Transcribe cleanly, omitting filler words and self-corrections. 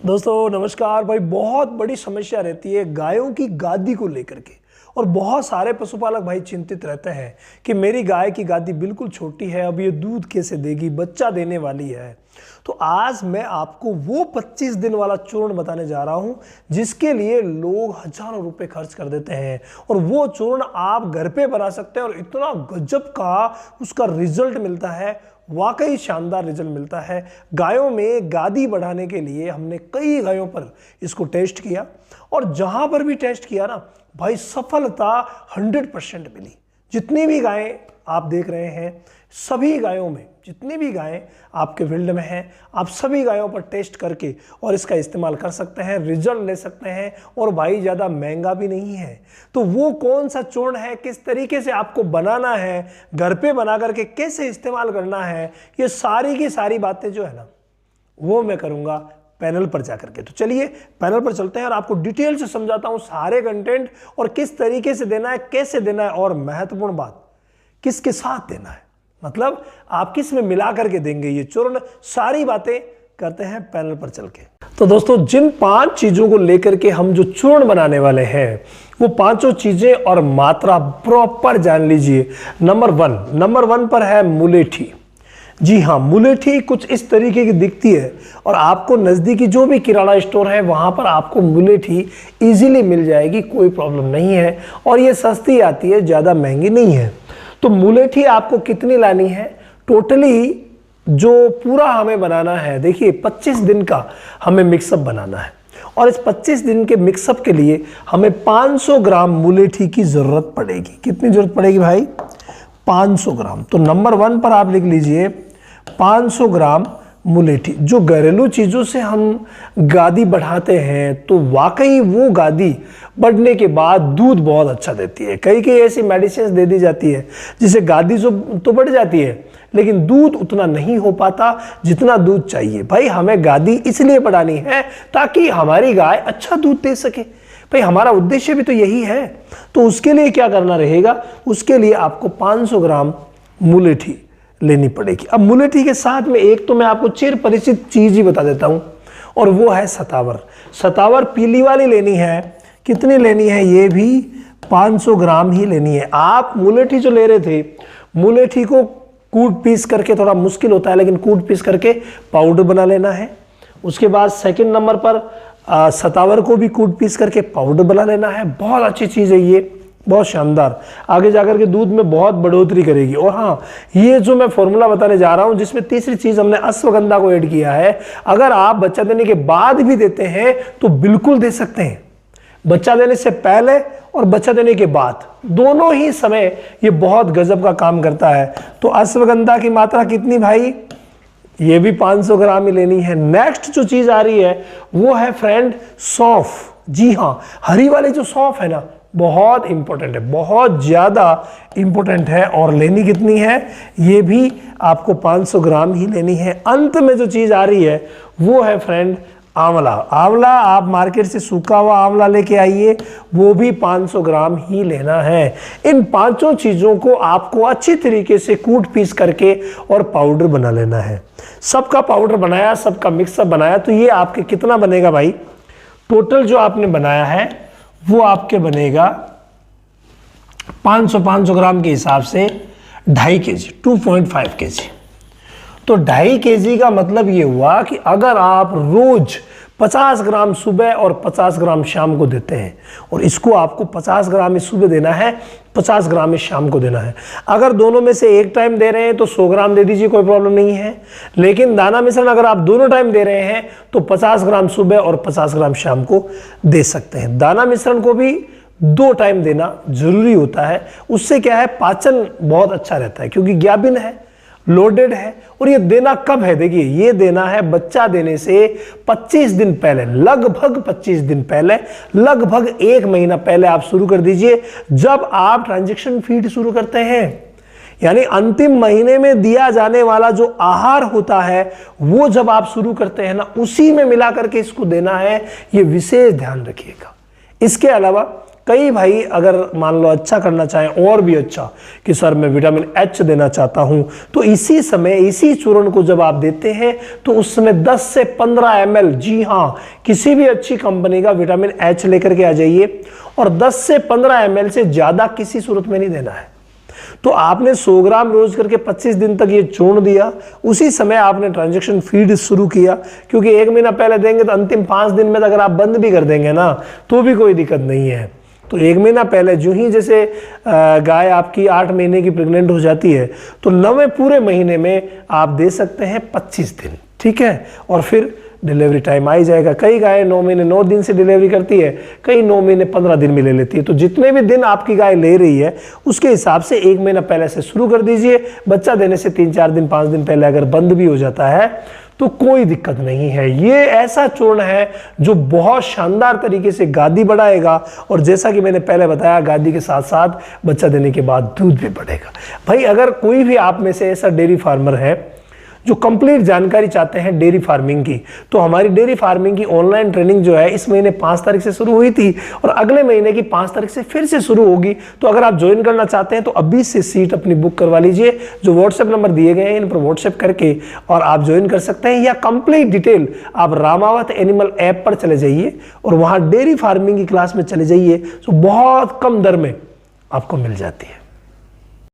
दोस्तों नमस्कार भाई। बहुत बड़ी समस्या रहती है गायों की गादी को लेकर के, और बहुत सारे पशुपालक भाई चिंतित रहते हैं कि मेरी गाय की गादी बिल्कुल छोटी है, अब ये दूध कैसे देगी, बच्चा देने वाली है। तो आज मैं आपको वो 25 दिन वाला चूर्ण बताने जा रहा हूं जिसके लिए लोग हजारों रुपए खर्च कर देते हैं, और वो चूर्ण आप घर पे बना सकते हैं और इतना गजब का उसका रिजल्ट मिलता है, वाकई शानदार रिजल्ट मिलता है। गायों में गादी बढ़ाने के लिए हमने कई गायों पर इसको टेस्ट किया, और जहां पर भी टेस्ट किया ना भाई सफलता 100% मिली। जितनी भी गायें आप देख रहे हैं, सभी गायों में जितनी भी गायें आपके फील्ड में हैं, आप सभी गायों पर टेस्ट करके और इसका इस्तेमाल कर सकते हैं, रिजल्ट ले सकते हैं, और भाई ज़्यादा महंगा भी नहीं है। तो वो कौन सा चूर्ण है, किस तरीके से आपको बनाना है, घर पे बना करके कैसे इस्तेमाल करना है, ये सारी की सारी बातें जो है ना वो मैं करूँगा पैनल पर जाकर के। तो चलिए पैनल पर चलते हैं और आपको डिटेल से समझाता हूँ सारे कंटेंट, और किस तरीके से देना है, कैसे देना है, और महत्वपूर्ण बात किसके साथ देना है, मतलब आप किस में मिला करके देंगे ये चूर्ण, सारी बातें करते हैं पैनल पर चल के। तो दोस्तों जिन 5 चीजों को लेकर के हम जो चूर्ण बनाने वाले हैं वो पांचों चीजें और मात्रा प्रॉपर जान लीजिए। नंबर वन पर है मुलेठी। जी हाँ, मुलेठी कुछ इस तरीके की दिखती है, और आपको नजदीकी जो भी किराना स्टोर है वहां पर आपको मुलेठी इजीली मिल जाएगी, कोई प्रॉब्लम नहीं है, और ये सस्ती आती है, ज्यादा महंगी नहीं है। तो मुलेठी आपको कितनी लानी है, टोटली जो पूरा हमें बनाना है, देखिए 25 दिन का हमें मिक्सअप बनाना है, और इस 25 दिन के मिक्सअप के लिए हमें 500 ग्राम मुलेठी की जरूरत पड़ेगी। कितनी जरूरत पड़ेगी भाई? 500 ग्राम। तो नंबर 1 पर आप लिख लीजिए 500 ग्राम मुलेठी। जो घरेलू चीज़ों से हम गादी बढ़ाते हैं तो वाकई वो गादी बढ़ने के बाद दूध बहुत अच्छा देती है। कई ऐसी मेडिसिन दे दी जाती है जिससे गादी तो बढ़ जाती है, लेकिन दूध उतना नहीं हो पाता जितना दूध चाहिए। भाई हमें गादी इसलिए बढ़ानी है ताकि हमारी गाय अच्छा दूध दे सके, भाई हमारा उद्देश्य भी तो यही है। तो उसके लिए क्या करना रहेगा, उसके लिए आपको 500 ग्राम मुलेठी लेनी पड़ेगी। अब मुलेठी के साथ में एक तो मैं आपको चिर परिचित चीज ही बता देता हूं, और वो है सतावर। सतावर पीली वाली लेनी है। कितनी लेनी है? ये भी 500 ग्राम ही लेनी है। आप मुलेठी जो ले रहे थे, मुलेठी को कूट पीस करके, थोड़ा मुश्किल होता है लेकिन कूट पीस करके पाउडर बना लेना है। उसके बाद सेकंड नंबर पर सतावर को भी कूट पीस करके पाउडर बना लेना है। बहुत अच्छी चीज है ये, बहुत शानदार, आगे जाकर के दूध में बहुत बढ़ोतरी करेगी। और हाँ, ये जो मैं फॉर्मूला बताने जा रहा हूं जिसमें तीसरी चीज हमने अश्वगंधा को ऐड किया है, अगर आप बच्चा देने के बाद भी देते हैं तो बिल्कुल दे सकते हैं। बच्चा देने से पहले और बच्चा देने के बाद दोनों ही समय ये बहुत गजब का काम करता है। तो अश्वगंधा की मात्रा कितनी भाई? ये भी 500 ग्राम ही लेनी है। नेक्स्ट जो चीज आ रही है वो है फ्रेंड सौंफ। जी हाँ, हरी वाली जो सौंफ है ना बहुत इंपॉर्टेंट है, बहुत ज्यादा इंपॉर्टेंट है, और लेनी कितनी है? ये भी आपको 500 ग्राम ही लेनी है। अंत में जो चीज आ रही है वो है फ्रेंड आंवला। आंवला आप मार्केट से सूखा हुआ आंवला लेके आइए, वो भी 500 ग्राम ही लेना है। इन पांचों चीजों को आपको अच्छी तरीके से कूट पीस करके और पाउडर बना लेना है। सबका पाउडर बनाया, सबका मिक्सअप बनाया, तो ये आपके कितना बनेगा भाई? टोटल जो आपने बनाया है वो आपके बनेगा 500 ग्राम के हिसाब से 2.5 kg, 2.5 kg। तो 2.5 kg का मतलब ये हुआ कि अगर आप रोज 50 ग्राम सुबह और 50 ग्राम शाम को देते हैं, और इसको आपको 50 ग्राम इस सुबह देना है, 50 ग्राम इस शाम को देना है। अगर दोनों में से एक टाइम दे रहे हैं तो 100 ग्राम दे दीजिए, कोई प्रॉब्लम नहीं है। लेकिन दाना मिश्रण अगर आप दोनों टाइम दे रहे हैं तो 50 ग्राम सुबह और 50 ग्राम शाम को दे सकते हैं। दाना मिश्रण को भी 2 टाइम देना जरूरी होता है। उससे क्या है, पाचन बहुत अच्छा रहता है, क्योंकि ग्याबिन है, लोडेड है। और ये देना कब है? देखिए, ये देना है बच्चा देने से 25 दिन पहले, लगभग 25 दिन पहले, लगभग 1 महीना पहले आप शुरू कर दीजिए। जब आप ट्रांजैक्शन फीड शुरू करते हैं, यानी अंतिम महीने में दिया जाने वाला जो आहार होता है वो जब आप शुरू करते हैं ना, उसी में मिला करके इसको देना है। ये विशेष ध्यान रखिएगा। इसके अलावा कई भाई अगर मान लो अच्छा करना चाहें और भी अच्छा कि सर मैं विटामिन एच देना चाहता हूं, तो इसी समय इसी चूर्ण को जब आप देते हैं तो उस समय 10 से 15 ml, जी हाँ, किसी भी अच्छी कंपनी का विटामिन एच लेकर के आ जाइए, और 10 से 15 ml से ज्यादा किसी सूरत में नहीं देना है। तो आपने 100 ग्राम रोज करके 25 दिन तक ये चूर्ण दिया, उसी समय आपने ट्रांजैक्शन फीड शुरू किया, क्योंकि 1 महीना पहले देंगे तो अंतिम 5 दिन में अगर आप बंद भी कर देंगे ना तो भी कोई दिक्कत नहीं है। तो 1 महीना पहले जो ही जैसे गाय आपकी 8 महीने की प्रेग्नेंट हो जाती है तो 9वें पूरे महीने में आप दे सकते हैं 25 दिन, ठीक है, और फिर डिलीवरी टाइम आ ही जाएगा। कई गाय 9 महीने 9 दिन से डिलीवरी करती है, कई 9 महीने 15 दिन में ले लेती है। तो जितने भी दिन आपकी गाय ले रही है उसके हिसाब से 1 महीना पहले से शुरू कर दीजिए। बच्चा देने से 3-4 दिन 5 दिन पहले अगर बंद भी हो जाता है तो कोई दिक्कत नहीं है। ये ऐसा चूर्ण है जो बहुत शानदार तरीके से गादी बढ़ाएगा, और जैसा कि मैंने पहले बताया गादी के साथ साथ बच्चा देने के बाद दूध भी बढ़ेगा। भाई अगर कोई भी आप में से ऐसा डेयरी फार्मर है जो कंप्लीट जानकारी चाहते हैं डेयरी फार्मिंग की, तो हमारी डेयरी फार्मिंग की ऑनलाइन ट्रेनिंग जो है इस महीने 5 तारीख से शुरू हुई थी और अगले महीने की 5 तारीख से फिर से शुरू होगी। तो अगर आप ज्वाइन करना चाहते हैं तो अभी से सीट अपनी बुक करवा लीजिए। जो व्हाट्सएप नंबर दिए गए हैं इन पर व्हाट्सएप करके और आप ज्वाइन कर सकते हैं, या कंप्लीट डिटेल आप रामावत एनिमल ऐप पर चले जाइए और वहां डेयरी फार्मिंग की क्लास में चले जाइए, तो बहुत कम दर में आपको मिल जाती है।